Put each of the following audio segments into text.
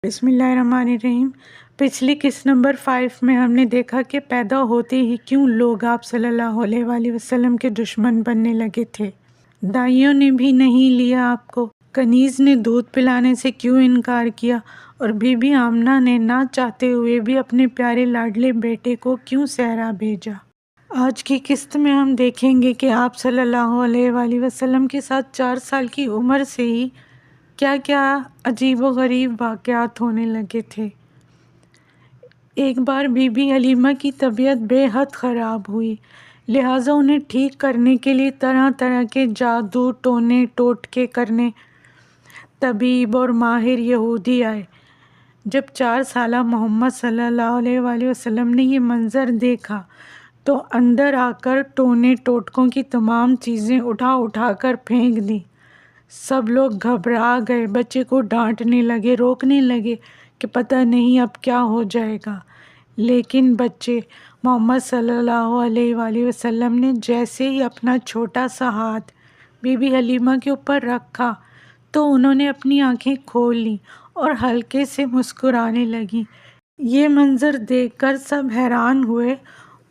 بسم اللہ الرحمن الرحیم۔ پچھلی قسط نمبر 5 میں ہم نے دیکھا کہ پیدا ہوتے ہی کیوں لوگ آپ صلی اللہ علیہ وآلہ وسلم کے دشمن بننے لگے تھے۔ دائیوں نے بھی نہیں لیا آپ کو، کنیز نے دودھ پلانے سے کیوں انکار کیا، اور بی بی آمنہ نے نہ چاہتے ہوئے بھی اپنے پیارے لاڈلے بیٹے کو کیوں صحرا بھیجا۔ آج کی قسط میں ہم دیکھیں گے کہ آپ صلی اللہ علیہ وآلہ وسلم کے ساتھ 4 سال کی عمر سے ہی کیا کیا عجیب و غریب واقعات ہونے لگے تھے۔ ایک بار بی بی حلیمہ کی طبیعت بے حد خراب ہوئی، لہٰذا انہیں ٹھیک کرنے کے لیے طرح طرح کے جادو ٹونے ٹوٹکے کرنے طبیب اور ماہر یہودی آئے۔ جب 4 سالہ محمد صلی اللہ علیہ وآلہ وسلم نے یہ منظر دیکھا تو اندر آ کر ٹونے ٹوٹکوں کی تمام چیزیں اٹھا اٹھا کر پھینک دیں۔ سب لوگ گھبرا گئے، بچے کو ڈانٹنے لگے، روکنے لگے کہ پتہ نہیں اب کیا ہو جائے گا۔ لیکن بچے محمد صلی اللہ علیہ وآلہ وسلم نے جیسے ہی اپنا چھوٹا سا ہاتھ بی بی حلیمہ کے اوپر رکھا تو انہوں نے اپنی آنکھیں کھول لیں اور ہلکے سے مسکرانے لگیں۔ یہ منظر دیکھ کر سب حیران ہوئے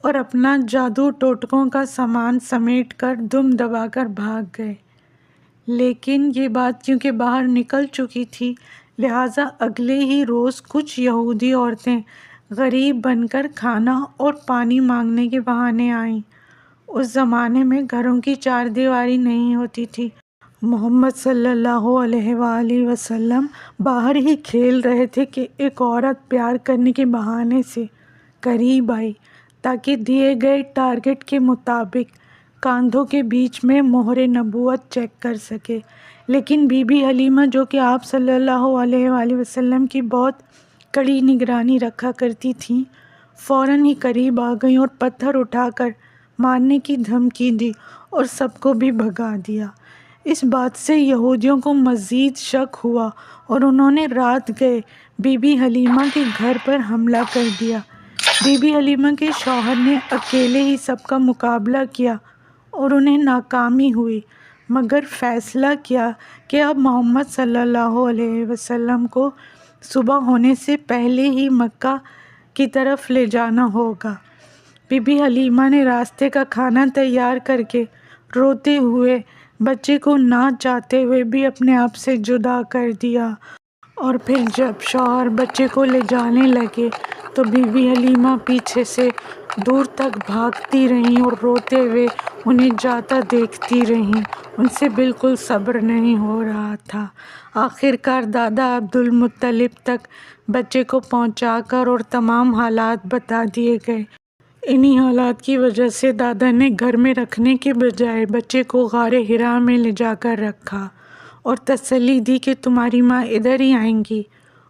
اور اپنا جادو ٹوٹکوں کا سامان سمیٹ کر دم دبا کر بھاگ گئے۔ لیکن یہ بات کیونکہ باہر نکل چکی تھی، لہٰذا اگلے ہی روز کچھ یہودی عورتیں غریب بن کر کھانا اور پانی مانگنے کے بہانے آئیں۔ اس زمانے میں گھروں کی 4 دیواری نہیں ہوتی تھی۔ محمد صلی اللہ علیہ وآلہ وسلم باہر ہی کھیل رہے تھے کہ ایک عورت پیار کرنے کے بہانے سے قریب آئی تاکہ دیے گئے ٹارگٹ کے مطابق کاندھوں کے بیچ میں مہر نبوت چیک کر سکے۔ لیکن بی بی حلیمہ جو کہ آپ صلی اللہ علیہ وآلہ وسلم کی بہت کڑی نگرانی رکھا کرتی تھیں، فوراً ہی قریب آ گئیں اور پتھر اٹھا کر مارنے کی دھمکی دی اور سب کو بھی بھگا دیا۔ اس بات سے یہودیوں کو مزید شک ہوا اور انہوں نے رات گئے بی بی حلیمہ کے گھر پر حملہ کر دیا۔ بی بی حلیمہ کے شوہر نے اکیلے ہی سب کا مقابلہ کیا اور انہیں ناکامی ہوئی، مگر فیصلہ کیا کہ اب محمد صلی اللہ علیہ وسلم کو صبح ہونے سے پہلے ہی مکہ کی طرف لے جانا ہوگا۔ بی بی حلیمہ نے راستے کا کھانا تیار کر کے روتے ہوئے بچے کو نہ چاہتے ہوئے بھی اپنے آپ سے جدا کر دیا، اور پھر جب شوہر بچے کو لے جانے لگے تو بی بی حلیمہ پیچھے سے دور تک بھاگتی رہیں اور روتے ہوئے انہیں جاتا دیکھتی رہیں۔ ان سے بالکل صبر نہیں ہو رہا تھا۔ آخر کار دادا عبد المطلب تک بچے کو پہنچا کر اور تمام حالات بتا دیے گئے۔ انہی حالات کی وجہ سے دادا نے گھر میں رکھنے کے بجائے بچے کو غار حرا میں لے جا کر رکھا اور تسلی دی کہ تمہاری ماں ادھر ہی آئیں گی،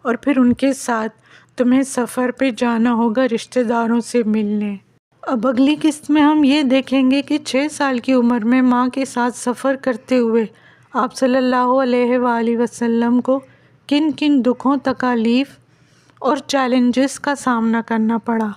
اور پھر ان کے ساتھ تمہیں سفر پہ جانا ہوگا رشتہ داروں سے ملنے۔ اب اگلی قسط میں ہم یہ دیکھیں گے کہ 6 سال کی عمر میں ماں کے ساتھ سفر کرتے ہوئے آپ صلی اللہ علیہ وآلہ وسلم کو کن کن دکھوں، تکالیف اور چیلنجز کا سامنا کرنا پڑا۔